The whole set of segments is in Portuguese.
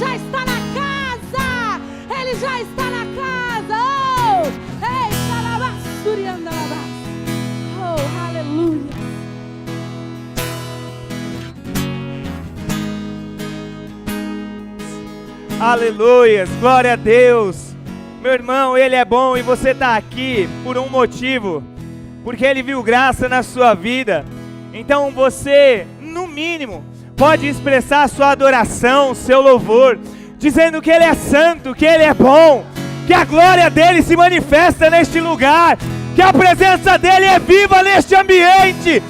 já está na casa. Ele já está na casa. Oh, ei, salabasturiandalabá. Oh, aleluia. Aleluia, glória a Deus. Meu irmão, Ele é bom e você está aqui por um motivo, porque Ele viu graça na sua vida. Então você, no mínimo, pode expressar sua adoração, seu louvor, dizendo que Ele é santo, que Ele é bom, que a glória dEle se manifesta neste lugar, que a presença dEle é viva neste ambiente.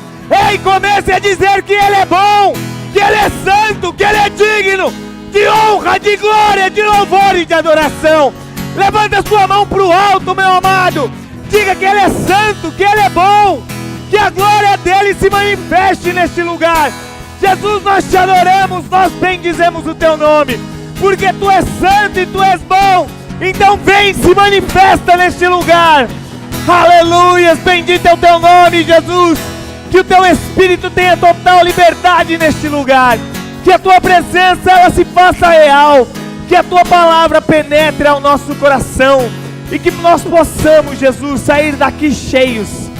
Ei, comece a dizer que Ele é bom, que Ele é santo, que Ele é digno de honra, de glória, de louvor e de adoração. Levanta sua mão para o alto, meu amado. Diga que Ele é santo, que Ele é bom, que a glória dEle se manifeste neste lugar. Jesus, nós te adoramos, nós bendizemos o Teu nome, porque Tu és santo e Tu és bom. Então vem, se manifesta neste lugar. Aleluia, bendito é o Teu nome, Jesus. Que o Teu Espírito tenha total liberdade neste lugar. Que a Tua presença ela se faça real, que a Tua palavra penetre ao nosso coração e que nós possamos, Jesus, sair daqui cheios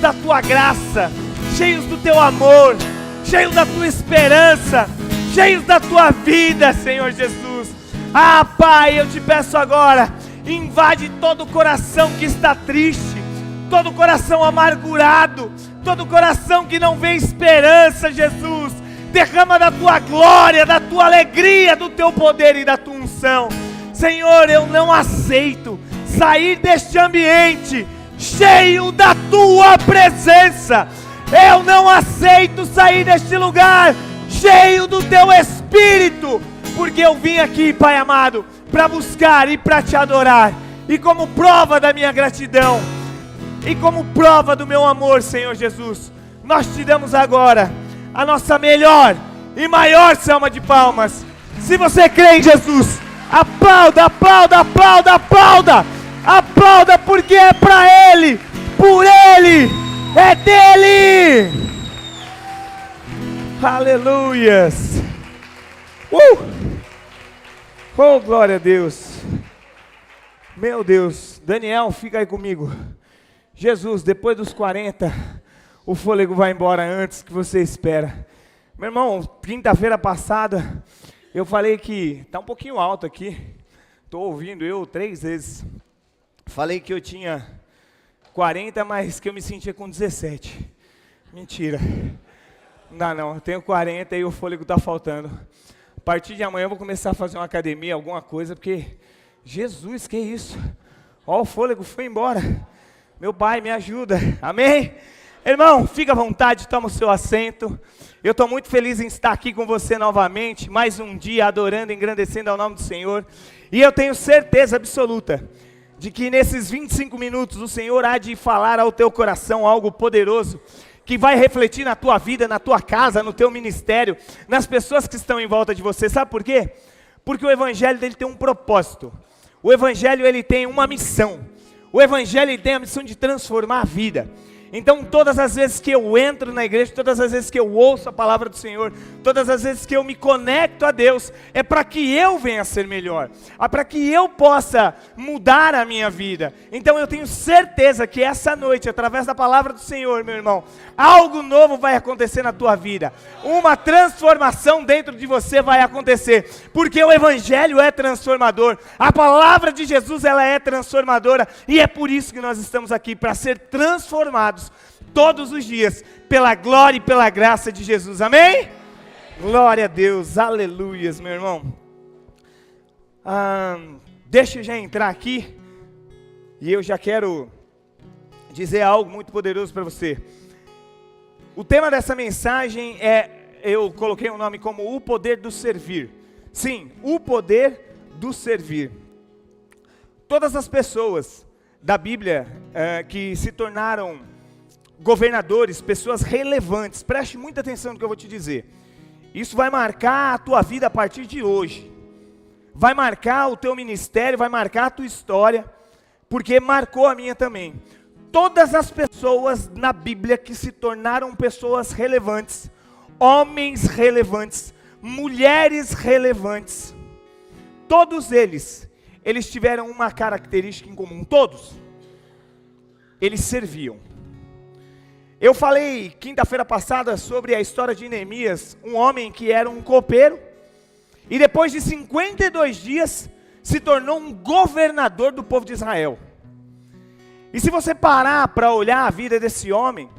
da Tua graça, cheios do Teu amor, cheios da Tua esperança, cheios da Tua vida, Senhor Jesus. Ah, Pai, eu te peço agora, invade todo o coração que está triste, todo o coração amargurado, todo o coração que não vê esperança, Jesus. Derrama da Tua glória, da Tua alegria, do Teu poder e da Tua unção. Senhor, eu não aceito sair deste ambiente cheio da Tua presença. Eu não aceito sair deste lugar cheio do Teu Espírito, porque eu vim aqui, Pai amado, para buscar e para Te adorar. E como prova da minha gratidão, e como prova do meu amor, Senhor Jesus, nós Te damos agora a nossa melhor e maior salva de palmas. Se você crê em Jesus, aplauda, aplauda, aplauda, aplauda, aplauda, porque é para Ele, por Ele, é dEle. Aleluias. Oh, glória a Deus. Meu Deus, Daniel, fica aí comigo. Jesus, depois dos 40, o fôlego vai embora antes que você espera. Meu irmão, quinta-feira passada, eu falei que está um pouquinho alto aqui. Estou ouvindo eu 3 vezes. Falei que eu tinha 40, mas que eu me sentia com 17. Mentira. Não dá não, eu tenho 40 e o fôlego está faltando. A partir de amanhã eu vou começar a fazer uma academia, alguma coisa, porque... Jesus, que isso? Ó, o fôlego foi embora. Meu Pai, me ajuda. Amém? Irmão, fica à vontade, toma o seu assento. Eu estou muito feliz em estar aqui com você novamente, mais um dia adorando, engrandecendo ao nome do Senhor. E eu tenho certeza absoluta de que nesses 25 minutos o Senhor há de falar ao teu coração algo poderoso, que vai refletir na tua vida, na tua casa, no teu ministério, nas pessoas que estão em volta de você. Sabe por quê? Porque o Evangelho dele tem um propósito. O Evangelho ele tem uma missão. O Evangelho ele tem a missão de transformar a vida. Então todas as vezes que eu entro na igreja, todas as vezes que eu ouço a palavra do Senhor, todas as vezes que eu me conecto a Deus, é para que eu venha a ser melhor, é para que eu possa mudar a minha vida. Então eu tenho certeza que essa noite, através da palavra do Senhor, meu irmão, algo novo vai acontecer na tua vida, uma transformação dentro de você vai acontecer, porque o Evangelho é transformador, a palavra de Jesus ela é transformadora, e é por isso que nós estamos aqui, para ser transformados todos os dias, pela glória e pela graça de Jesus, amém? Glória a Deus, aleluias, meu irmão. Deixa eu já entrar aqui, e eu já quero dizer algo muito poderoso para você. O tema dessa mensagem eu coloquei um nome como o poder do servir. Sim, o poder do servir. Todas as pessoas da Bíblia que se tornaram governadores, pessoas relevantes, preste muita atenção no que eu vou te dizer. Isso vai marcar a tua vida a partir de hoje. Vai marcar o teu ministério, vai marcar a tua história, porque marcou a minha também. Todas as pessoas na Bíblia que se tornaram pessoas relevantes, homens relevantes, mulheres relevantes. Todos eles tiveram uma característica em comum, todos. Eles serviam. Eu falei quinta-feira passada sobre a história de Neemias, um homem que era um copeiro, e depois de 52 dias, se tornou um governador do povo de Israel. E se você parar para olhar a vida desse homem,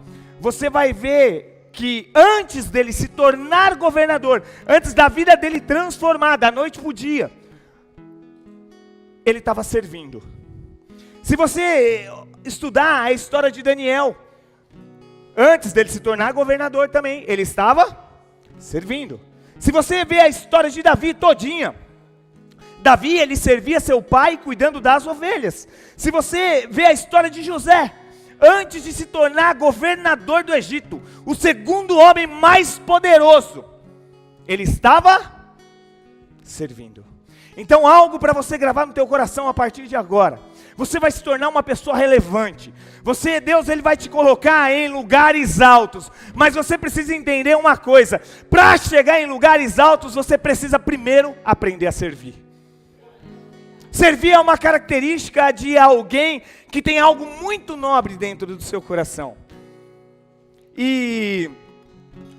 você vai ver que antes dele se tornar governador, antes da vida dele transformar da noite para o dia, ele estava servindo. Se você estudar a história de Daniel, antes dele se tornar governador também, ele estava servindo. Se você ver a história de Davi todinha, Davi, ele servia seu pai cuidando das ovelhas. Se você ver a história de José, antes de se tornar governador do Egito, o segundo homem mais poderoso, ele estava servindo. Então algo para você gravar no teu coração a partir de agora. Você vai se tornar uma pessoa relevante. Deus, ele vai te colocar em lugares altos. Mas você precisa entender uma coisa. Para chegar em lugares altos, você precisa primeiro aprender a servir. Servir é uma característica de alguém que tem algo muito nobre dentro do seu coração. E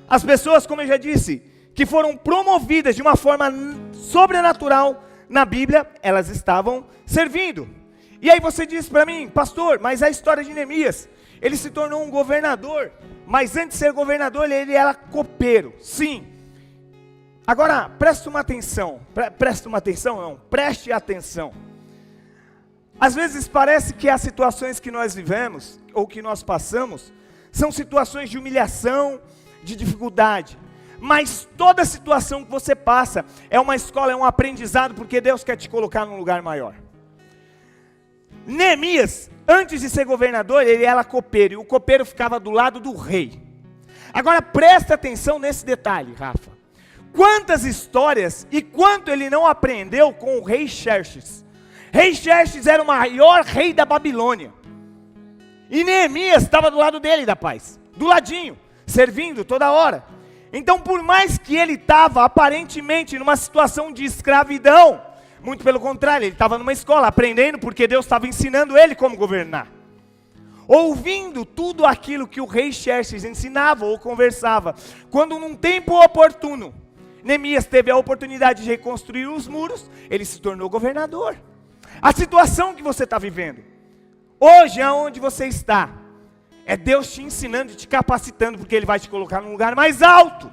as pessoas, como eu já disse, que foram promovidas de uma forma sobrenatural na Bíblia, elas estavam servindo. E aí você diz para mim, pastor, mas a história de Neemias, ele se tornou um governador, mas antes de ser governador, ele era copeiro, sim. Agora, preste atenção. Às vezes parece que as situações que nós vivemos, ou que nós passamos, são situações de humilhação, de dificuldade. Mas toda situação que você passa, é uma escola, é um aprendizado, porque Deus quer te colocar num lugar maior. Neemias, antes de ser governador, ele era copeiro, e o copeiro ficava do lado do rei. Agora presta atenção nesse detalhe, Rafa. Quantas histórias e quanto ele não aprendeu com o rei Xerxes. Rei Xerxes era o maior rei da Babilônia. E Neemias estava do lado dele da paz, do ladinho, servindo toda hora. Então por mais que ele estava aparentemente numa situação de escravidão, muito pelo contrário, ele estava numa escola aprendendo, porque Deus estava ensinando ele como governar. Ouvindo tudo aquilo que o rei Xerxes ensinava ou conversava. Quando num tempo oportuno, Neemias teve a oportunidade de reconstruir os muros, ele se tornou governador. A situação que você está vivendo, hoje aonde você está, é Deus te ensinando e te capacitando, porque Ele vai te colocar num lugar mais alto.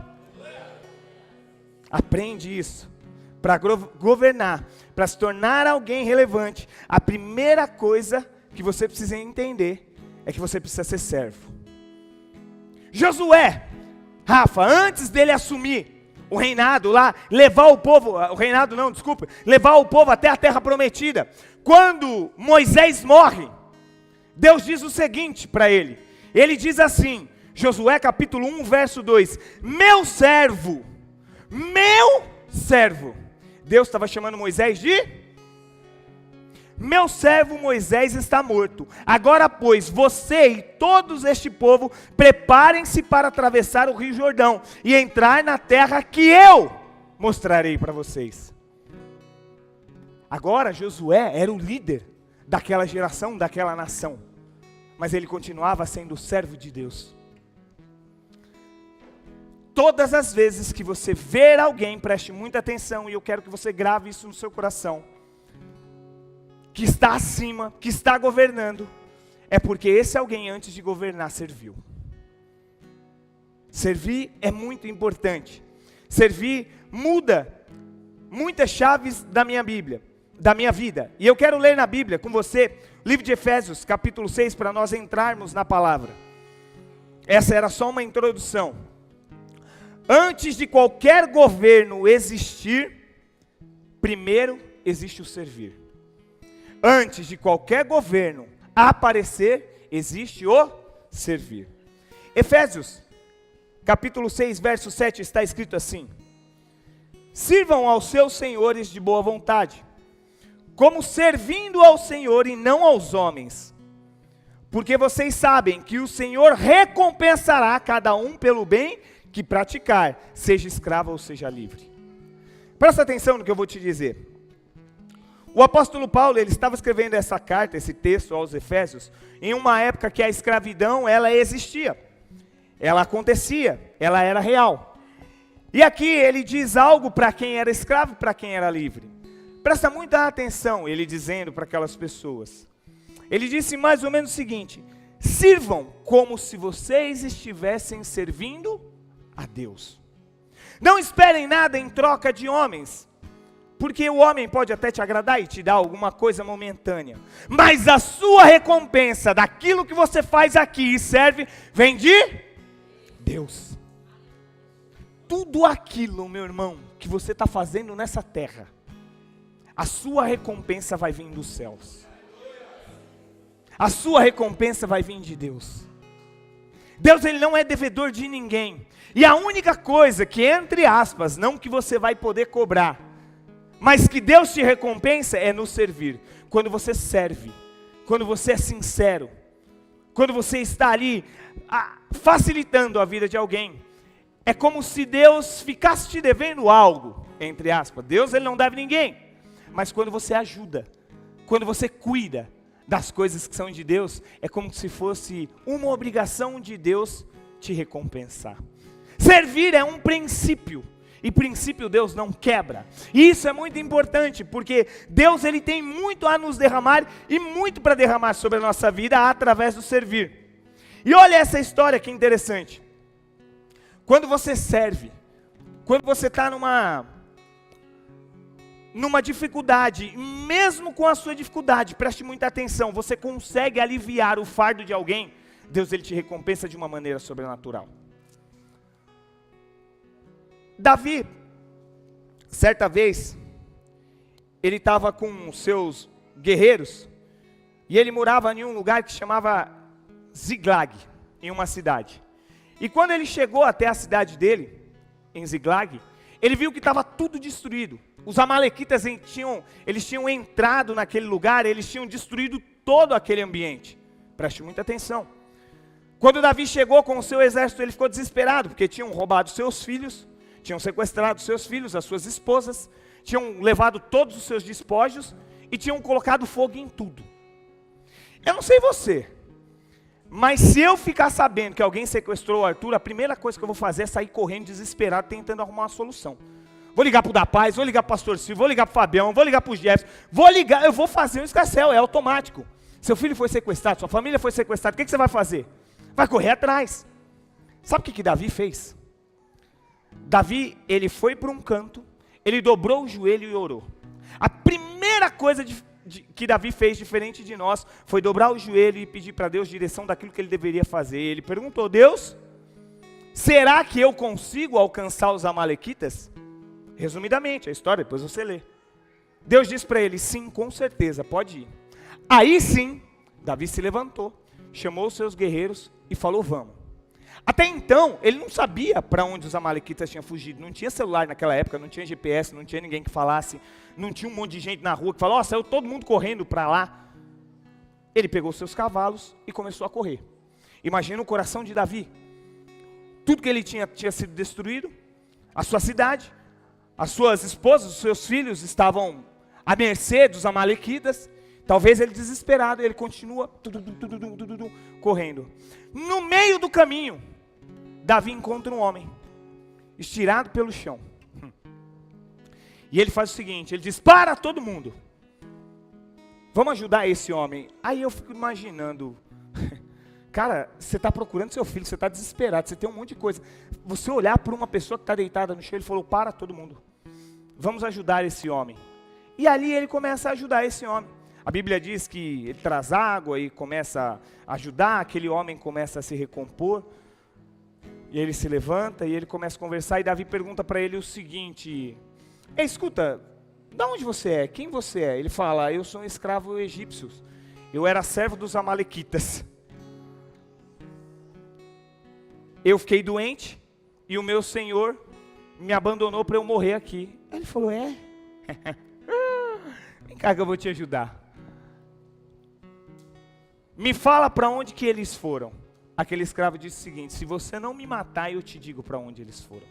Aprende isso. Para governar, para se tornar alguém relevante, a primeira coisa que você precisa entender é que você precisa ser servo. Josué, Rafa, antes dele assumir o reinado lá, levar o povo até a terra prometida, quando Moisés morre, Deus diz o seguinte para ele, diz assim, Josué capítulo 1, verso 2, meu servo, Deus estava chamando Moisés de meu servo Moisés está morto. Agora, pois, você e todos este povo, preparem-se para atravessar o rio Jordão e entrar na terra que eu mostrarei para vocês. Agora, Josué era o líder daquela geração, daquela nação. Mas ele continuava sendo servo de Deus. Todas as vezes que você ver alguém, preste muita atenção, e eu quero que você grave isso no seu coração, que está acima, que está governando, é porque esse alguém antes de governar serviu. Servir é muito importante. Servir muda muitas chaves da minha Bíblia, da minha vida. E eu quero ler na Bíblia com você, livro de Efésios, capítulo 6, para nós entrarmos na palavra. Essa era só uma introdução. Antes de qualquer governo existir, primeiro existe o servir. Antes de qualquer governo aparecer, existe o servir. Efésios, capítulo 6, verso 7, está escrito assim: sirvam aos seus senhores de boa vontade, como servindo ao Senhor e não aos homens, porque vocês sabem que o Senhor recompensará cada um pelo bem que praticar, seja escravo ou seja livre. Presta atenção no que eu vou te dizer. O apóstolo Paulo, ele estava escrevendo essa carta, esse texto aos Efésios, em uma época que a escravidão, ela existia. Ela acontecia, ela era real. E aqui ele diz algo para quem era escravo e para quem era livre. Presta muita atenção, ele dizendo para aquelas pessoas. Ele disse mais ou menos o seguinte: sirvam como se vocês estivessem servindo a Deus. Não esperem nada em troca de homens, porque o homem pode até te agradar e te dar alguma coisa momentânea, mas a sua recompensa daquilo que você faz aqui e serve, vem de Deus. Tudo aquilo, meu irmão, que você está fazendo nessa terra, a sua recompensa vai vir dos céus. A sua recompensa vai vir de Deus. Deus, ele não é devedor de ninguém. E a única coisa que, entre aspas, não que você vai poder cobrar, mas que Deus te recompensa é no servir. Quando você serve, quando você é sincero, quando você está ali facilitando a vida de alguém, é como se Deus ficasse te devendo algo, entre aspas. Deus, ele não deve ninguém, mas quando você ajuda, quando você cuida das coisas que são de Deus, é como se fosse uma obrigação de Deus te recompensar. Servir é um princípio, e princípio Deus não quebra. E isso é muito importante, porque Deus, ele tem muito a nos derramar e muito para derramar sobre a nossa vida através do servir. E olha essa história que interessante. Quando você serve, quando você está numa dificuldade, mesmo com a sua dificuldade, preste muita atenção, você consegue aliviar o fardo de alguém, Deus, ele te recompensa de uma maneira sobrenatural. Davi, certa vez, ele estava com os seus guerreiros, e ele morava em um lugar que chamava Ziglag, em uma cidade. E quando ele chegou até a cidade dele, em Ziglag, ele viu que estava tudo destruído. Os amalequitas eles tinham entrado naquele lugar, eles tinham destruído todo aquele ambiente. Preste muita atenção. Quando Davi chegou com o seu exército, ele ficou desesperado, porque tinham roubado seus filhos, tinham sequestrado seus filhos, as suas esposas, tinham levado todos os seus despojos e tinham colocado fogo em tudo. Eu não sei você, mas se eu ficar sabendo que alguém sequestrou o Arthur, a primeira coisa que eu vou fazer é sair correndo desesperado, tentando arrumar uma solução. Vou ligar para o da Paz, vou ligar para o pastor Silvio, vou ligar para o Fabião, vou ligar para o Jefferson, eu vou fazer um escarcéu, é automático. Seu filho foi sequestrado, sua família foi sequestrada, o que você vai fazer? Vai correr atrás. Sabe o que Davi fez? Davi, ele foi para um canto, ele dobrou o joelho e orou. A primeira coisa que Davi fez, diferente de nós, foi dobrar o joelho e pedir para Deus direção daquilo que ele deveria fazer. Ele perguntou: Deus, será que eu consigo alcançar os amalequitas? Resumidamente, a história, depois você lê. Deus disse para ele: sim, com certeza, pode ir. Aí sim, Davi se levantou, chamou os seus guerreiros e falou: vamos. Até então, ele não sabia para onde os amalequitas tinham fugido. Não tinha celular naquela época, não tinha GPS, não tinha ninguém que falasse, não tinha um monte de gente na rua que falou: ó, saiu todo mundo correndo para lá. Ele pegou seus cavalos e começou a correr. Imagina o coração de Davi. Tudo que ele tinha sido destruído, a sua cidade, as suas esposas, os seus filhos estavam à mercê dos amalequitas. Talvez ele desesperado, ele continua correndo. No meio do caminho, Davi encontra um homem, estirado pelo chão. E ele faz o seguinte, ele diz: para todo mundo, vamos ajudar esse homem. Aí eu fico imaginando, cara, você está procurando seu filho, você está desesperado, você tem um monte de coisa. Você olhar para uma pessoa que está deitada no chão, ele falou: para todo mundo, vamos ajudar esse homem. E ali ele começa a ajudar esse homem. A Bíblia diz que ele traz água e começa a ajudar, aquele homem começa a se recompor, e ele se levanta e ele começa a conversar, e Davi pergunta para ele o seguinte: escuta, de onde você é? Quem você é? Ele fala: eu sou um escravo egípcio, eu era servo dos amalequitas, eu fiquei doente, e o meu senhor me abandonou para eu morrer aqui. Ele falou: é? Vem cá que eu vou te ajudar. Me fala para onde que eles foram. aquele escravo disse o seguinte: se você não me matar, eu te digo para onde eles foram.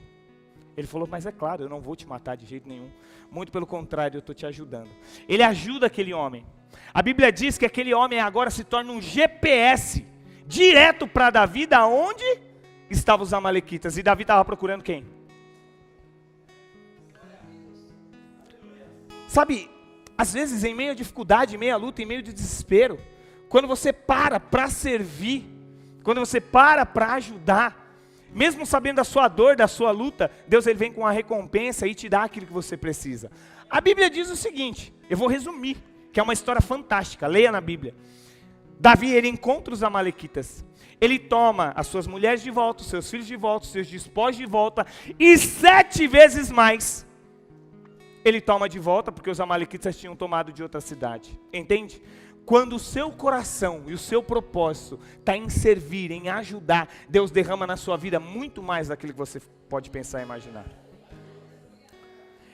Ele falou: mas é claro, eu não vou te matar de jeito nenhum. Muito pelo contrário, eu estou te ajudando. Ele ajuda aquele homem. A Bíblia diz que aquele homem agora se torna um GPS, direto para Davi, da onde estavam os amalequitas. E Davi estava procurando quem? Sabe, às vezes em meio à dificuldade, em meio à luta, em meio de desespero, quando você para servir, quando você para ajudar, mesmo sabendo da sua dor, da sua luta, Deus ele vem com a recompensa e te dá aquilo que você precisa. A Bíblia diz o seguinte, eu vou resumir, que é uma história fantástica, leia na Bíblia. Davi, ele encontra os amalequitas, ele toma as suas mulheres de volta, os seus filhos de volta, os seus despojos de volta, e 7 vezes mais, ele toma de volta, porque os amalequitas tinham tomado de outra cidade, entende? Quando o seu coração e o seu propósito está em servir, em ajudar, Deus derrama na sua vida muito mais daquilo que você pode pensar e imaginar.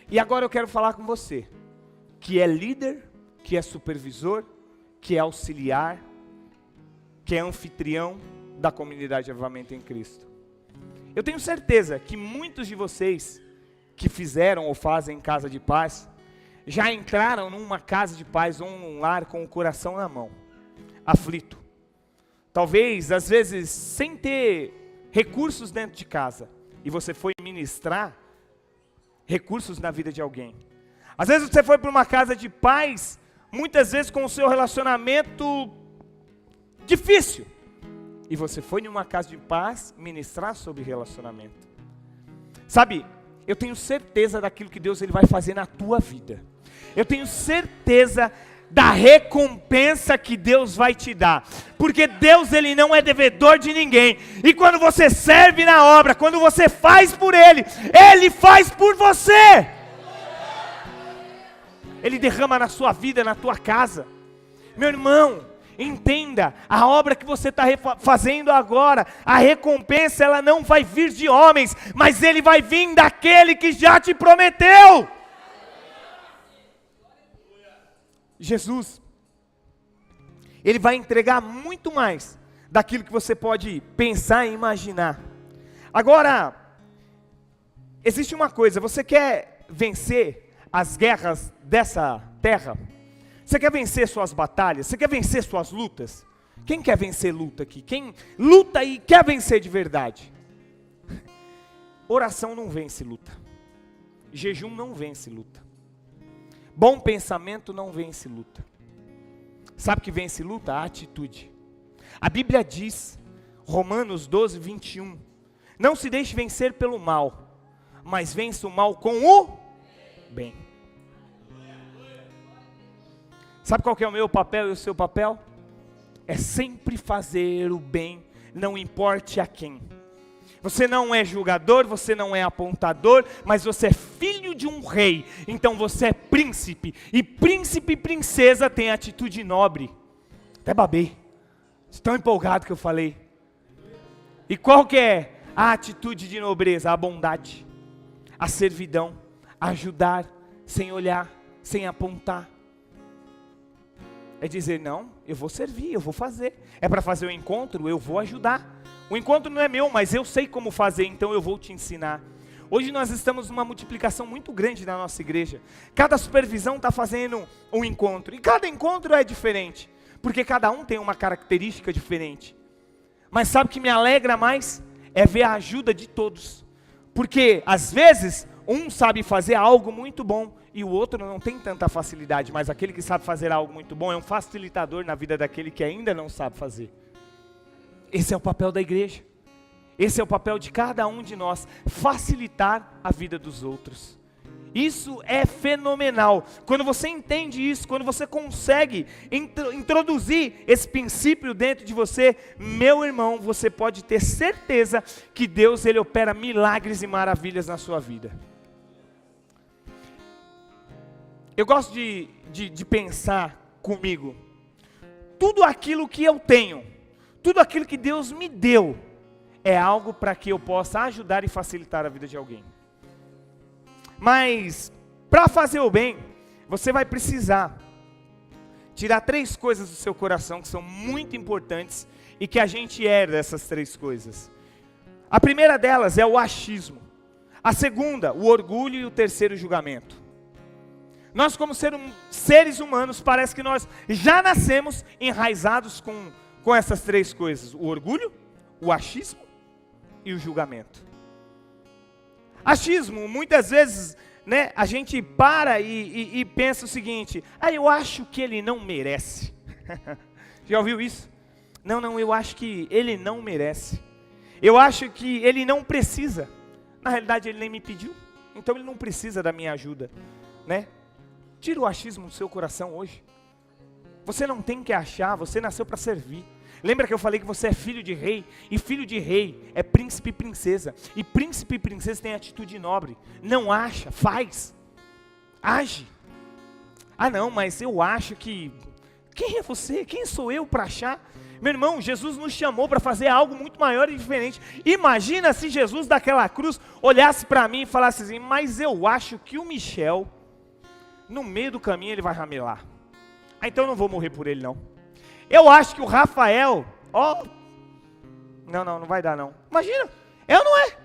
E agora eu quero falar com você, que é líder, que é supervisor, que é auxiliar, que é anfitrião da comunidade Avivamento em Cristo. Eu tenho certeza que muitos de vocês que fizeram ou fazem casa de paz, já entraram numa casa de paz ou num lar com o coração na mão, aflito. Talvez, às vezes, sem ter recursos dentro de casa, e você foi ministrar recursos na vida de alguém. Às vezes você foi para uma casa de paz, muitas vezes com o seu relacionamento difícil, e você foi em uma casa de paz ministrar sobre relacionamento. Sabe, eu tenho certeza daquilo que Deus ele vai fazer na tua vida. Eu tenho certeza da recompensa que Deus vai te dar. Porque Deus ele não é devedor de ninguém. E quando você serve na obra, quando você faz por Ele, Ele faz por você. Ele derrama na sua vida, na tua casa. Meu irmão, entenda, a obra que você está fazendo agora, a recompensa ela não vai vir de homens, mas ele vai vir daquele que já te prometeu. Jesus, ele vai entregar muito mais daquilo que você pode pensar e imaginar. Agora, existe uma coisa, você quer vencer as guerras dessa terra? Você quer vencer suas batalhas? Você quer vencer suas lutas? Quem quer vencer luta aqui? Quem luta e quer vencer de verdade? Oração não vence luta. Jejum não vence luta. Bom pensamento não vence luta. Sabe o que vence luta? A atitude. A Bíblia diz, Romanos 12, 21, não se deixe vencer pelo mal, mas vença o mal com o bem. Sabe qual que é o meu papel e o seu papel? É sempre fazer o bem, não importe a quem. Você não é julgador, você não é apontador, mas você é filho de um rei, então você é príncipe, e príncipe e princesa tem atitude nobre. Até babei, tão empolgado que eu falei. E qual que é a atitude de nobreza? A bondade, a servidão, ajudar, sem olhar, sem apontar. É dizer, não, eu vou servir, eu vou fazer. É para fazer o encontro, eu vou ajudar. O encontro não é meu, mas eu sei como fazer, então eu vou te ensinar. Hoje nós estamos numa multiplicação muito grande na nossa igreja. Cada supervisão está fazendo um encontro. E cada encontro é diferente. Porque cada um tem uma característica diferente. Mas sabe o que me alegra mais? É ver a ajuda de todos. Porque às vezes um sabe fazer algo muito bom e o outro não tem tanta facilidade. Mas aquele que sabe fazer algo muito bom é um facilitador na vida daquele que ainda não sabe fazer. Esse é o papel da igreja. Esse é o papel de cada um de nós, facilitar a vida dos outros. Isso é fenomenal. Quando você entende isso, quando você consegue introduzir esse princípio dentro de você, meu irmão, você pode ter certeza que Deus ele opera milagres e maravilhas na sua vida. Eu gosto de pensar comigo, tudo aquilo que eu tenho, tudo aquilo que Deus me deu, é algo para que eu possa ajudar e facilitar a vida de alguém. Mas, para fazer o bem, você vai precisar tirar 3 coisas do seu coração que são muito importantes e que a gente herda essas três coisas. A primeira delas é o achismo. A segunda, o orgulho, e o terceiro, o julgamento. Nós, como seres humanos, parece que nós já nascemos enraizados com essas três coisas: o orgulho, o achismo e o julgamento. Achismo, muitas vezes, né, a gente para e pensa o seguinte: eu acho que ele não merece. Já ouviu isso? Não, eu acho que ele não merece. Eu acho que ele não precisa. Na realidade, ele nem me pediu, então ele não precisa da minha ajuda, né? Tira o achismo do seu coração hoje. Você não tem que achar, você nasceu para servir. Lembra que eu falei que você é filho de rei? E filho de rei é príncipe e princesa. E príncipe e princesa tem atitude nobre. Não acha, faz. Age. Não, mas eu acho que... Quem é você? Quem sou eu para achar? Meu irmão, Jesus nos chamou para fazer algo muito maior e diferente. Imagina se Jesus daquela cruz olhasse para mim e falasse assim: mas eu acho que o Michel, no meio do caminho, ele vai ramelar. Então eu não vou morrer por ele, não. Eu acho que o Rafael, não vai dar, não. Imagina, não é?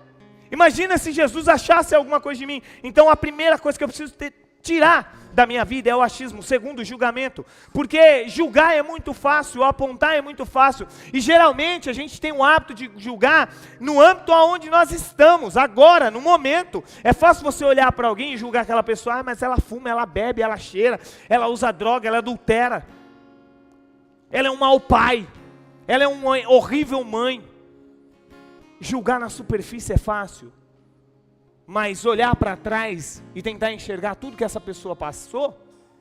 Imagina se Jesus achasse alguma coisa de mim. Então a primeira coisa que eu preciso tirar da minha vida é o achismo. Segundo, o julgamento. Porque julgar é muito fácil, apontar é muito fácil. E geralmente a gente tem o hábito de julgar no âmbito onde nós estamos, agora, no momento. É fácil você olhar para alguém e julgar aquela pessoa: mas ela fuma, ela bebe, ela cheira, ela usa droga, ela adultera. Ela é um mau pai, ela é uma horrível mãe. Julgar na superfície é fácil. Mas olhar para trás e tentar enxergar tudo que essa pessoa passou,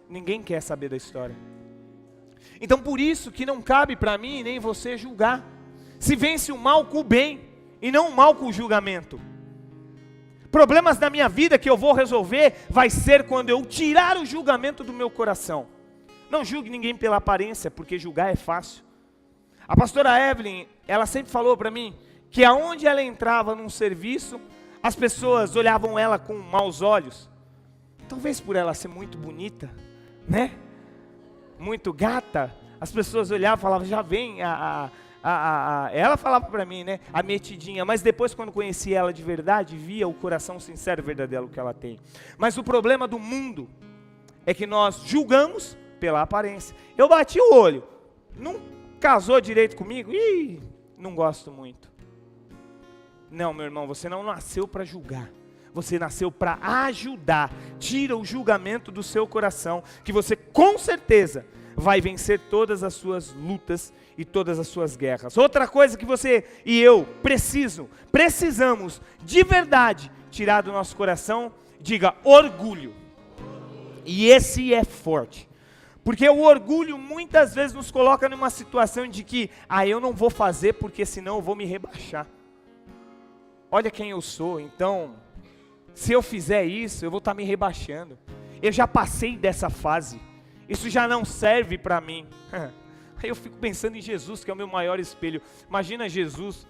ninguém quer saber da história. Então por isso que não cabe para mim nem você julgar. Se vence o mal com o bem e não o mal com o julgamento. Problemas da minha vida que eu vou resolver vai ser quando eu tirar o julgamento do meu coração. Não julgue ninguém pela aparência, porque julgar é fácil. A pastora Evelyn, ela sempre falou para mim que aonde ela entrava num serviço, as pessoas olhavam ela com maus olhos. Talvez por ela ser muito bonita, né? Muito gata. As pessoas olhavam e falavam: já vem ela falava para mim, né? A metidinha. Mas depois, quando conheci ela de verdade, via o coração sincero e verdadeiro que ela tem. Mas o problema do mundo é que nós julgamos pela aparência. Eu bati o olho, não casou direito comigo? Não gosto muito. Não, meu irmão, você não nasceu para julgar. Você nasceu para ajudar. Tira o julgamento do seu coração, que você com certeza vai vencer todas as suas lutas e todas as suas guerras. Outra coisa que você e eu precisamos de verdade tirar do nosso coração, diga: orgulho. E esse é forte. Porque o orgulho muitas vezes nos coloca numa situação de que eu não vou fazer porque senão eu vou me rebaixar. Olha quem eu sou, então, se eu fizer isso, eu vou estar me rebaixando. Eu já passei dessa fase, isso já não serve para mim. Aí eu fico pensando em Jesus, que é o meu maior espelho. Imagina Jesus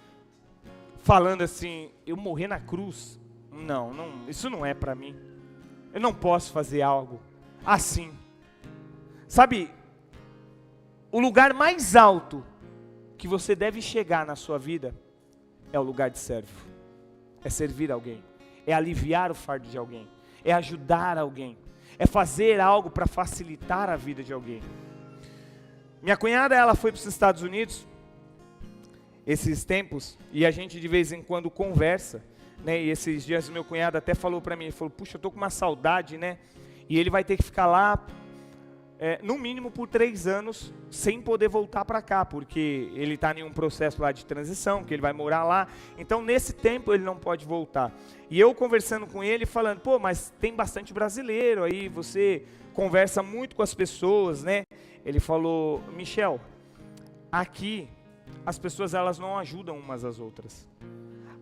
falando assim: eu morrer na cruz, não, isso não é para mim. Eu não posso fazer algo assim. Sabe, o lugar mais alto que você deve chegar na sua vida é o lugar de servo. É servir alguém, é aliviar o fardo de alguém, é ajudar alguém, é fazer algo para facilitar a vida de alguém. Minha cunhada, ela foi para os Estados Unidos esses tempos, e a gente de vez em quando conversa, né? E esses dias meu cunhado até falou para mim, ele falou: puxa, eu estou com uma saudade, né? E ele vai ter que ficar lá no mínimo por 3 anos, sem poder voltar para cá, porque ele está em um processo lá de transição, que ele vai morar lá, então nesse tempo ele não pode voltar. E eu conversando com ele, falando: pô, mas tem bastante brasileiro aí, você conversa muito com as pessoas, né? Ele falou: Michel, aqui as pessoas, elas não ajudam umas às outras.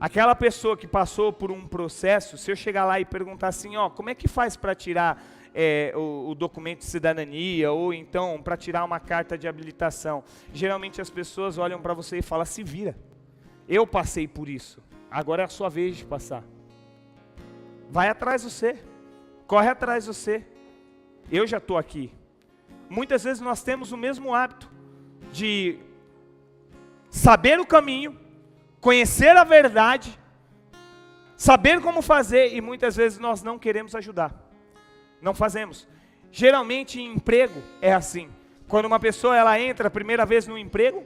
Aquela pessoa que passou por um processo, se eu chegar lá e perguntar assim: como é que faz para tirar o documento de cidadania, ou então para tirar uma carta de habilitação, geralmente as pessoas olham para você e falam: se vira, eu passei por isso, agora é a sua vez de passar. Vai atrás você, corre atrás você, eu já estou aqui. Muitas vezes nós temos o mesmo hábito de saber o caminho, conhecer a verdade, saber como fazer, e muitas vezes nós não queremos ajudar. Não fazemos. Geralmente em emprego é assim. Quando uma pessoa ela entra a primeira vez no emprego,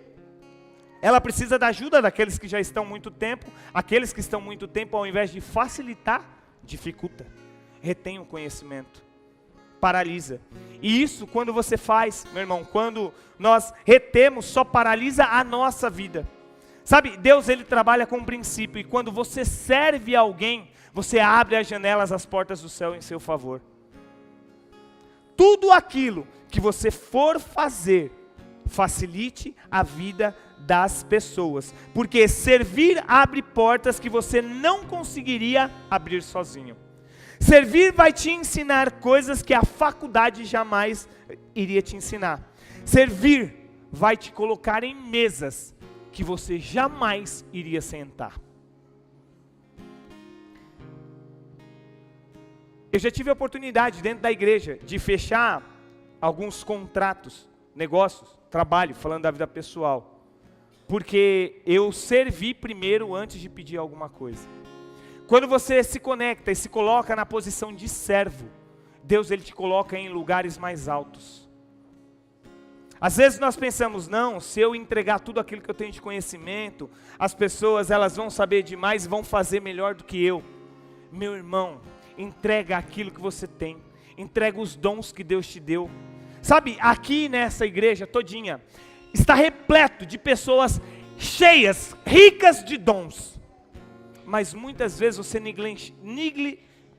ela precisa da ajuda daqueles que já estão muito tempo. Aqueles que estão muito tempo, ao invés de facilitar, dificulta. Retém o conhecimento, paralisa. E isso quando você faz, meu irmão, quando nós retemos, só paralisa a nossa vida. Sabe, Deus ele trabalha com um princípio, e quando você serve alguém, você abre as janelas, as portas do céu em seu favor. Tudo aquilo que você for fazer, facilite a vida das pessoas, porque servir abre portas que você não conseguiria abrir sozinho. Servir vai te ensinar coisas que a faculdade jamais iria te ensinar. Servir vai te colocar em mesas que você jamais iria sentar. Eu já tive a oportunidade dentro da igreja de fechar alguns contratos, negócios, trabalho, falando da vida pessoal, porque eu servi primeiro antes de pedir alguma coisa. Quando você se conecta e se coloca na posição de servo, Deus ele te coloca em lugares mais altos. Às vezes nós pensamos, não, se eu entregar tudo aquilo que eu tenho de conhecimento, as pessoas elas vão saber demais e vão fazer melhor do que eu. Meu irmão, entrega aquilo que você tem, entrega os dons que Deus te deu. Sabe, aqui nessa igreja todinha, está repleto de pessoas cheias, ricas de dons. Mas muitas vezes você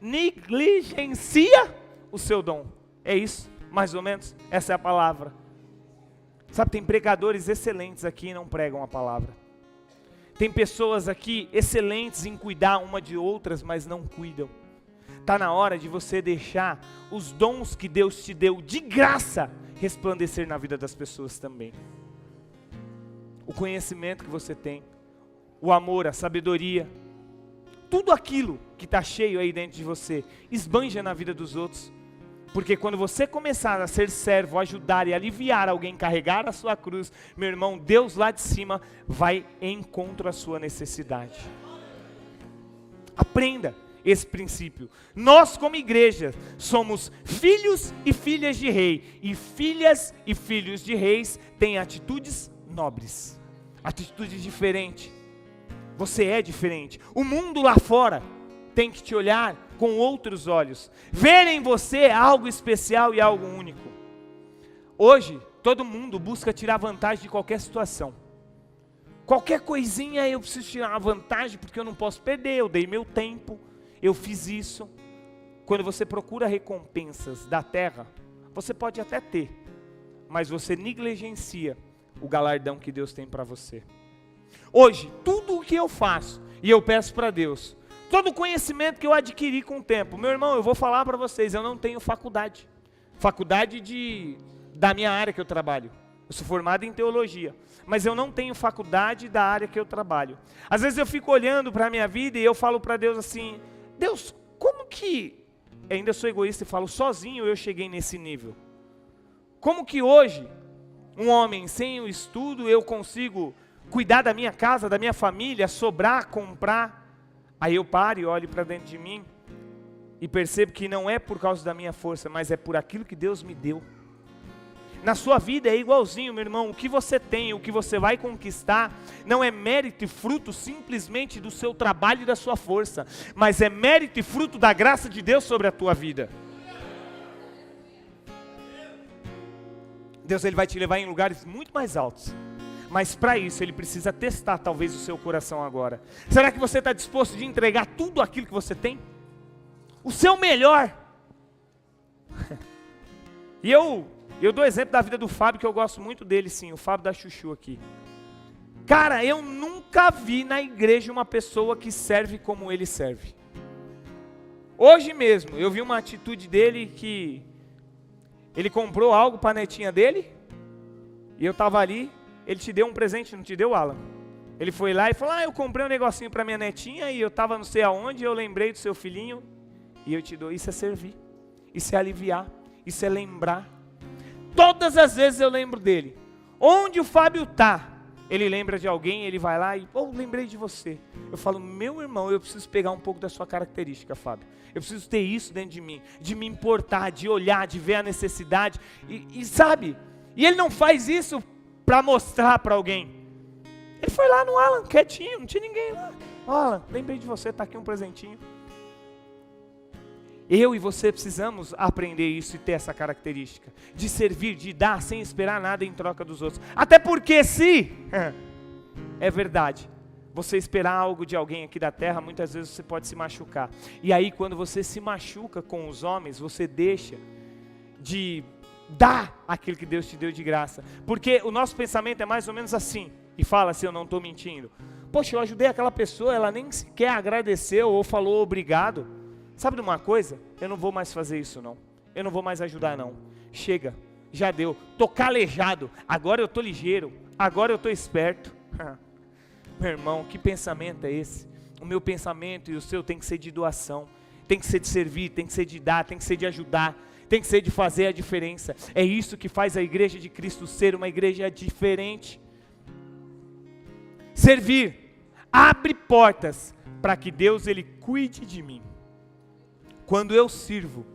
negligencia o seu dom. É isso, mais ou menos, essa é a palavra. Sabe, tem pregadores excelentes aqui e não pregam a palavra. Tem pessoas aqui excelentes em cuidar uma de outras, mas não cuidam. Está na hora de você deixar os dons que Deus te deu de graça resplandecer na vida das pessoas também. O conhecimento que você tem, o amor, a sabedoria, tudo aquilo que está cheio aí dentro de você, esbanja na vida dos outros. Porque quando você começar a ser servo, ajudar e aliviar alguém, carregar a sua cruz, meu irmão, Deus lá de cima vai em encontro à sua necessidade. Aprenda esse princípio. Nós como igreja somos filhos e filhas de rei. E filhas e filhos de reis têm atitudes nobres, atitudes diferentes. Você é diferente. O mundo lá fora tem que te olhar com outros olhos, ver em você algo especial e algo único. Hoje, todo mundo busca tirar vantagem de qualquer situação. Qualquer coisinha eu preciso tirar uma vantagem porque eu não posso perder, eu dei meu tempo, eu fiz isso. Quando você procura recompensas da terra, você pode até ter, mas você negligencia o galardão que Deus tem para você. Hoje, tudo o que eu faço, e eu peço para Deus, todo o conhecimento que eu adquiri com o tempo, meu irmão, eu vou falar para vocês, eu não tenho faculdade da minha área que eu trabalho. Eu sou formado em teologia, mas eu não tenho faculdade da área que eu trabalho. Às vezes eu fico olhando para a minha vida e eu falo para Deus assim, Deus, como que, ainda sou egoísta e falo, sozinho eu cheguei nesse nível? Como que hoje, um homem sem o estudo, eu consigo cuidar da minha casa, da minha família, sobrar, comprar? Aí eu paro e olho para dentro de mim e percebo que não é por causa da minha força, mas é por aquilo que Deus me deu. Na sua vida é igualzinho, meu irmão, o que você tem, o que você vai conquistar, não é mérito e fruto simplesmente do seu trabalho e da sua força, mas é mérito e fruto da graça de Deus sobre a tua vida. Deus ele vai te levar em lugares muito mais altos. Mas para isso ele precisa testar talvez o seu coração agora. Será que você está disposto de entregar tudo aquilo que você tem? O seu melhor. E eu dou exemplo da vida do Fábio, que eu gosto muito dele sim, o Fábio da Chuchu aqui. Cara, eu nunca vi na igreja uma pessoa que serve como ele serve. Hoje mesmo, eu vi uma atitude dele que ele comprou algo para a netinha dele, e eu estava ali. Ele te deu um presente, não te deu, Alan? Ele foi lá e falou, eu comprei um negocinho para minha netinha e eu estava não sei aonde, eu lembrei do seu filhinho e eu te dou. Isso é servir, isso é aliviar, isso é lembrar. Todas as vezes eu lembro dele. Onde o Fábio está, ele lembra de alguém, ele vai lá e, lembrei de você. Eu falo, meu irmão, eu preciso pegar um pouco da sua característica, Fábio. Eu preciso ter isso dentro de me importar, de olhar, de ver a necessidade. E sabe, e ele não faz isso para mostrar para alguém. Ele foi lá no Alan, quietinho, não tinha ninguém lá. Alan, lembrei de você, tá aqui um presentinho. Eu e você precisamos aprender isso e ter essa característica. De servir, de dar, sem esperar nada em troca dos outros. Até porque se, é verdade, você esperar algo de alguém aqui da terra, muitas vezes você pode se machucar. E aí quando você se machuca com os homens, você deixa de dar aquilo que Deus te deu de graça. Porque o nosso pensamento é mais ou menos assim. E fala assim, eu não estou mentindo. Poxa, eu ajudei aquela pessoa, ela nem sequer agradeceu ou falou obrigado. Sabe de uma coisa? Eu não vou mais fazer isso não. Eu não vou mais ajudar não. Chega, já deu. Tô calejado, agora eu tô ligeiro. Agora eu tô esperto. Meu irmão, que pensamento é esse? O meu pensamento e o seu tem que ser de doação. Tem que ser de servir, tem que ser de dar, tem que ser de ajudar. Tem que ser de fazer a diferença. É isso que faz a igreja de Cristo ser uma igreja diferente. Servir abre portas para que Deus ele cuide de mim. Quando eu sirvo,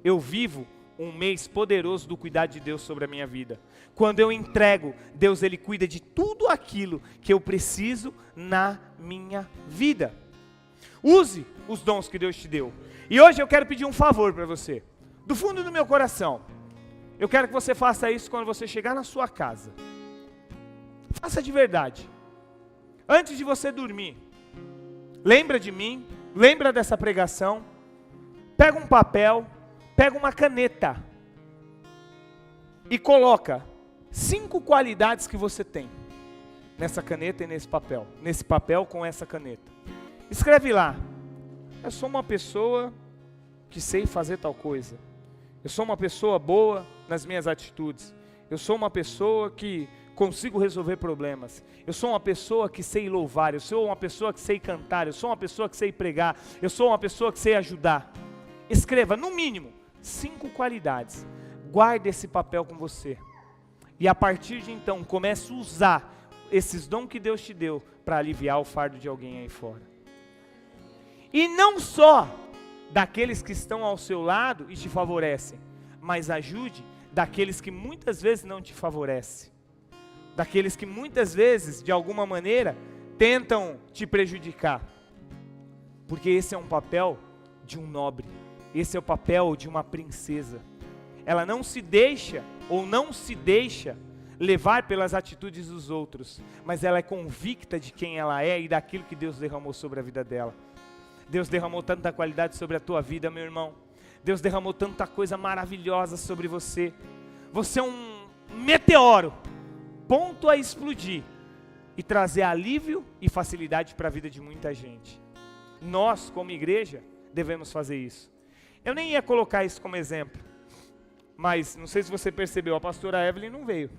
eu vivo um mês poderoso do cuidado de Deus sobre a minha vida. Quando eu entrego, Deus ele cuida de tudo aquilo que eu preciso na minha vida. Use os dons que Deus te deu. E hoje eu quero pedir um favor para você. Do fundo do meu coração, eu quero que você faça isso quando você chegar na sua casa. Faça de verdade. Antes de você dormir, lembra de mim, lembra dessa pregação. Pega um papel, pega uma caneta e coloca 5 qualidades que você tem nessa caneta e nesse papel com essa caneta. Escreve lá, eu sou uma pessoa que sei fazer tal coisa, eu sou uma pessoa boa nas minhas atitudes, eu sou uma pessoa que consigo resolver problemas, eu sou uma pessoa que sei louvar, eu sou uma pessoa que sei cantar, eu sou uma pessoa que sei pregar, eu sou uma pessoa que sei ajudar. Escreva, no mínimo, 5 qualidades. Guarde esse papel com você. E a partir de então, comece a usar esses dons que Deus te deu para aliviar o fardo de alguém aí fora. E não só daqueles que estão ao seu lado e te favorecem, mas ajude daqueles que muitas vezes não te favorecem. Daqueles que muitas vezes, de alguma maneira, tentam te prejudicar. Porque esse é um papel de um nobre. Esse é o papel de uma princesa. Ela não se deixa ou não se deixa levar pelas atitudes dos outros, mas ela é convicta de quem ela é e daquilo que Deus derramou sobre a vida dela. Deus derramou tanta qualidade sobre a tua vida, meu irmão. Deus derramou tanta coisa maravilhosa sobre você. Você é um meteoro, ponto a explodir e trazer alívio e facilidade para a vida de muita gente. Nós, como igreja, devemos fazer isso. Eu nem ia colocar isso como exemplo, mas não sei se você percebeu, a pastora Evelyn não veio.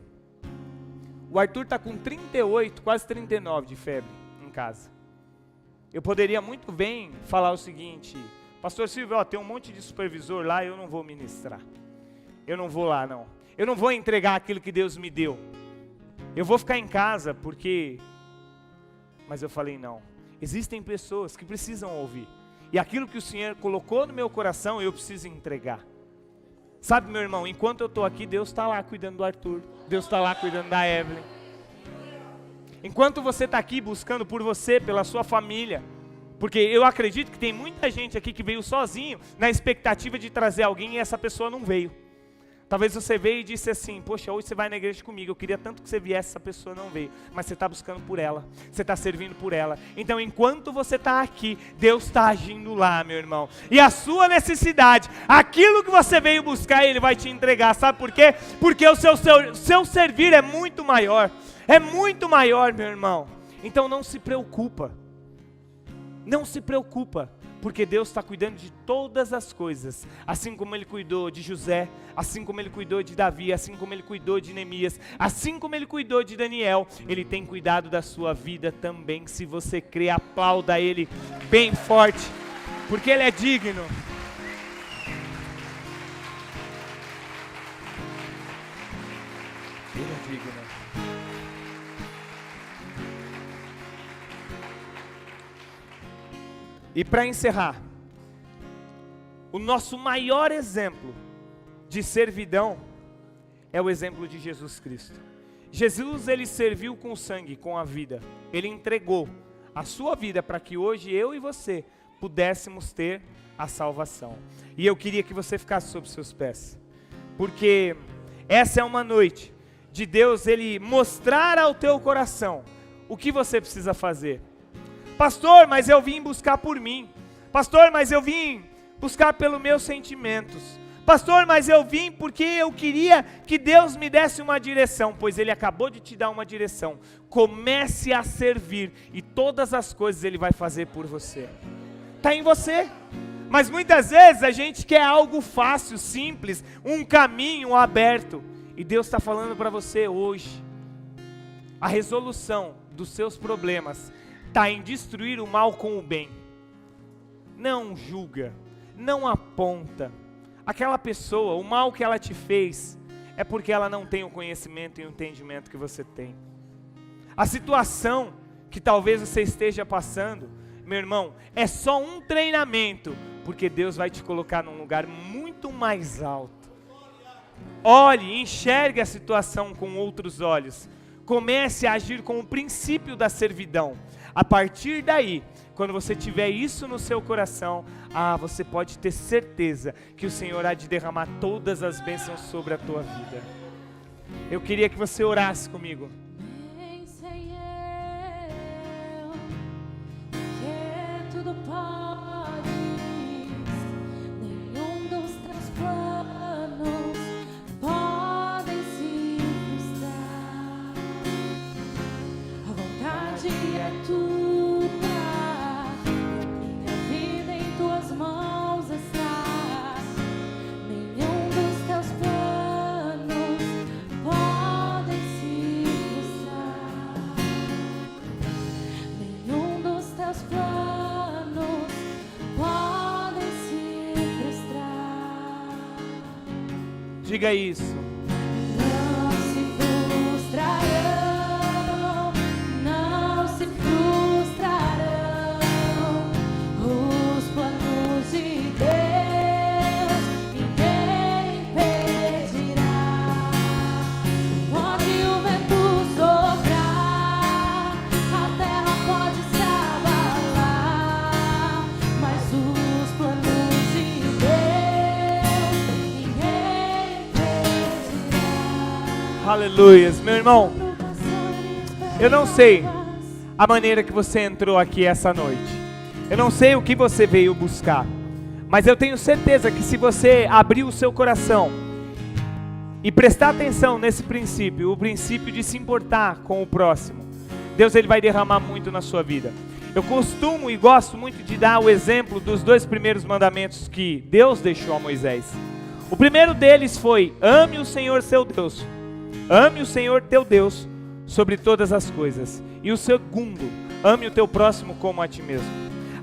O Arthur está com 38, quase 39 de febre em casa. Eu poderia muito bem falar o seguinte, pastor Silvio, tem um monte de supervisor lá, eu não vou ministrar. Eu não vou lá não. Eu não vou entregar aquilo que Deus me deu. Eu vou ficar em casa porque... Mas eu falei não. Existem pessoas que precisam ouvir. E aquilo que o Senhor colocou no meu coração, eu preciso entregar. Sabe, meu irmão, enquanto eu estou aqui, Deus está lá cuidando do Arthur. Deus está lá cuidando da Evelyn. Enquanto você está aqui buscando por você, pela sua família. Porque eu acredito que tem muita gente aqui que veio sozinho, na expectativa de trazer alguém e essa pessoa não veio. Talvez você veio e disse assim, poxa, hoje você vai na igreja comigo, eu queria tanto que você viesse, essa pessoa não veio. Mas você está buscando por ela, você está servindo por ela. Então enquanto você está aqui, Deus está agindo lá, meu irmão. E a sua necessidade, aquilo que você veio buscar, Ele vai te entregar. Sabe por quê? Porque o seu servir é muito maior. É muito maior, meu irmão. Então não se preocupa. Não se preocupa. Porque Deus está cuidando de todas as coisas, assim como Ele cuidou de José, assim como Ele cuidou de Davi, assim como Ele cuidou de Neemias, assim como Ele cuidou de Daniel, Ele tem cuidado da sua vida também. Se você crê, aplauda Ele bem forte, porque Ele é digno. Ele é digno. E para encerrar, o nosso maior exemplo de servidão é o exemplo de Jesus Cristo. Jesus, ele serviu com o sangue, com a vida. Ele entregou a sua vida para que hoje eu e você pudéssemos ter a salvação. E eu queria que você ficasse sob seus pés, porque essa é uma noite de Deus, ele mostrar ao teu coração o que você precisa fazer. Pastor, mas eu vim buscar por mim. Pastor, mas eu vim buscar pelos meus sentimentos. Pastor, mas eu vim porque eu queria que Deus me desse uma direção. Pois Ele acabou de te dar uma direção. Comece a servir e todas as coisas Ele vai fazer por você. Está em você. Mas muitas vezes a gente quer algo fácil, simples, um caminho aberto. E Deus está falando para você hoje. A resolução dos seus problemas está em destruir o mal com o bem. Não julga, não aponta. Aquela pessoa, o mal que ela te fez, é porque ela não tem o conhecimento e o entendimento que você tem. A situação que talvez você esteja passando, meu irmão, é só um treinamento, porque Deus vai te colocar num lugar muito mais alto. Olhe, enxergue a situação com outros olhos. Comece a agir com o princípio da servidão. A partir daí, quando você tiver isso no seu coração, você pode ter certeza que o Senhor há de derramar todas as bênçãos sobre a tua vida. Eu queria que você orasse comigo. Bem sei eu que tudo podes, nenhum dos teus planos podem se frustrar. A vontade é tua. Diga isso. Não se frustrarão, não se frustrarão os planos de Deus, ninguém impedirá. Pode o vento soprar, a terra pode se abalar, mas os planos de Deus, ninguém. Aleluias, meu irmão, eu não sei a maneira que você entrou aqui essa noite, eu não sei o que você veio buscar, mas eu tenho certeza que se você abrir o seu coração e prestar atenção nesse princípio, o princípio de se importar com o próximo, Deus ele vai derramar muito na sua vida. Eu costumo e gosto muito de dar o exemplo dos 2 primeiros mandamentos que Deus deixou a Moisés. O primeiro deles foi: ame o Senhor seu Deus. Ame o Senhor teu Deus sobre todas as coisas. E o segundo, ame o teu próximo como a ti mesmo.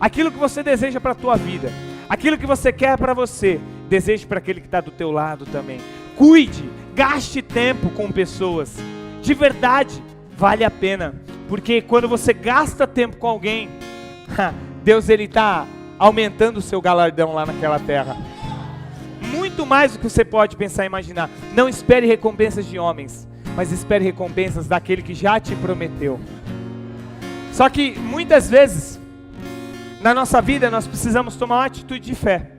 Aquilo que você deseja para a tua vida, aquilo que você quer para você, deseje para aquele que está do teu lado também. Cuide, gaste tempo com pessoas. De verdade, vale a pena. Porque quando você gasta tempo com alguém, Deus ele está aumentando o seu galardão lá naquela terra. Muito mais do que você pode pensar e imaginar. Não espere recompensas de homens, mas espere recompensas daquele que já te prometeu. Só que muitas vezes na nossa vida nós precisamos tomar uma atitude de fé,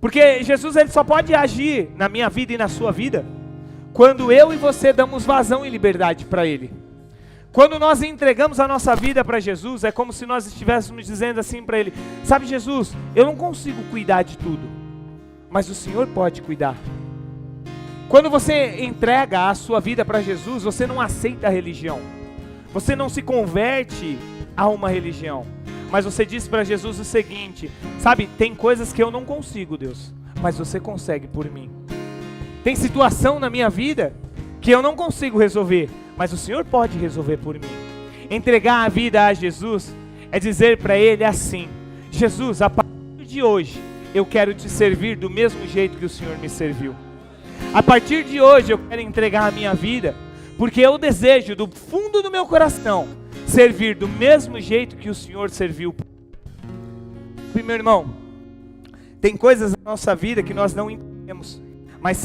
porque Jesus ele só pode agir na minha vida e na sua vida quando eu e você damos vazão e liberdade para Ele. Quando nós entregamos a nossa vida para Jesus, é como se nós estivéssemos dizendo assim para Ele: sabe, Jesus, eu não consigo cuidar de tudo, mas o Senhor pode cuidar. Quando você entrega a sua vida para Jesus, você não aceita a religião, você não se converte a uma religião, mas você diz para Jesus o seguinte: sabe, tem coisas que eu não consigo, Deus, mas você consegue por mim. Tem situação na minha vida que eu não consigo resolver, mas o Senhor pode resolver por mim. Entregar a vida a Jesus é dizer para Ele assim: Jesus, a partir de hoje eu quero te servir do mesmo jeito que o Senhor me serviu. A partir de hoje eu quero entregar a minha vida, porque eu desejo do fundo do meu coração servir do mesmo jeito que o Senhor serviu. Meu irmão, tem coisas na nossa vida que nós não entendemos, mas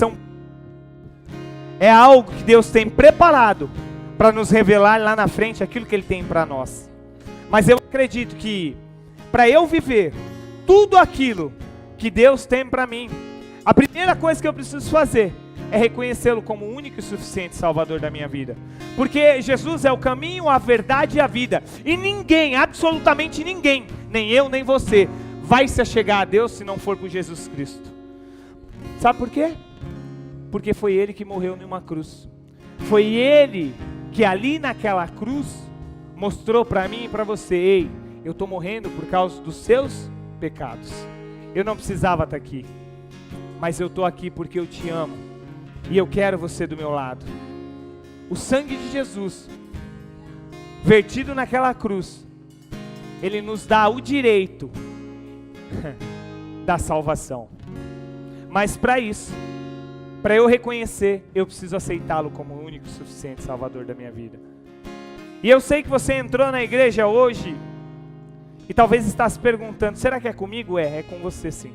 é algo que Deus tem preparado para nos revelar lá na frente aquilo que Ele tem para nós. Mas eu acredito que para eu viver tudo aquilo que Deus tem para mim, a primeira coisa que eu preciso fazer é reconhecê-lo como o único e suficiente Salvador da minha vida. Porque Jesus é o caminho, a verdade e a vida. E ninguém, absolutamente ninguém, nem eu nem você, vai se achegar a Deus se não for por Jesus Cristo. Sabe por quê? Porque foi Ele que morreu numa cruz. Foi Ele que ali naquela cruz mostrou para mim e para você: ei, eu estou morrendo por causa dos seus pecados. Eu não precisava estar aqui, mas eu estou aqui porque eu te amo e eu quero você do meu lado. O sangue de Jesus, vertido naquela cruz, Ele nos dá o direito da salvação. Mas para isso, para eu reconhecer, eu preciso aceitá-lo como o único e suficiente Salvador da minha vida. E eu sei que você entrou na igreja hoje e talvez está se perguntando: será que é comigo? É com você sim.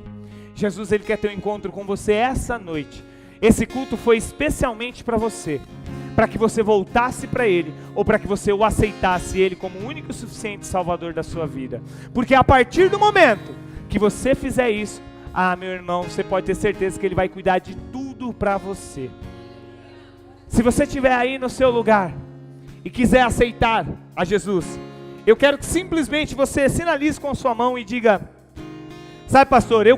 Jesus, Ele quer ter um encontro com você essa noite. Esse culto foi especialmente para você, para que você voltasse para Ele, ou para que você o aceitasse Ele como o único e suficiente Salvador da sua vida. Porque a partir do momento que você fizer isso, meu irmão, você pode ter certeza que Ele vai cuidar de tudo para você. Se você estiver aí no seu lugar e quiser aceitar a Jesus, eu quero que simplesmente você sinalize com a sua mão e diga: sabe, pastor, eu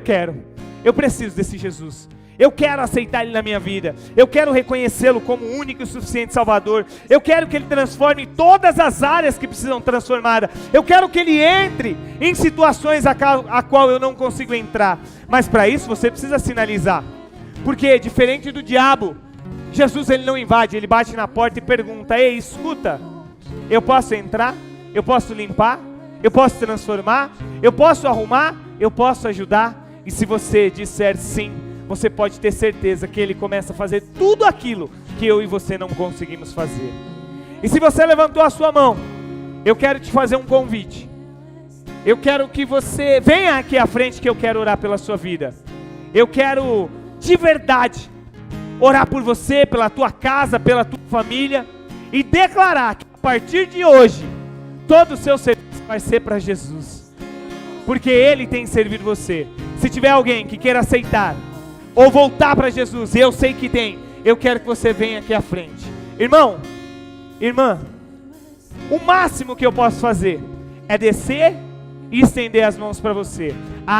preciso desse Jesus. Eu quero aceitar Ele na minha vida. Eu quero reconhecê-lo como o único e suficiente Salvador. Eu quero que Ele transforme todas as áreas que precisam transformadas. Eu quero que Ele entre em situações a qual eu não consigo entrar. Mas para isso você precisa sinalizar. Porque diferente do diabo, Jesus, Ele não invade. Ele bate na porta e pergunta: ei, escuta, eu posso entrar? Eu posso limpar? Eu posso transformar? Eu posso arrumar? Eu posso ajudar? E se você disser sim, você pode ter certeza que Ele começa a fazer tudo aquilo que eu e você não conseguimos fazer. E se você levantou a sua mão, eu quero te fazer um convite. Eu quero que você venha aqui à frente, que eu quero orar pela sua vida. Eu quero, de verdade, orar por você, pela tua casa, pela tua família, e declarar que a partir de hoje, todo o seu serviço vai ser para Jesus. Porque Ele tem servido você. Se tiver alguém que queira aceitar ou voltar para Jesus, e eu sei que tem, eu quero que você venha aqui à frente. Irmão, irmã, o máximo que eu posso fazer é descer e estender as mãos para você.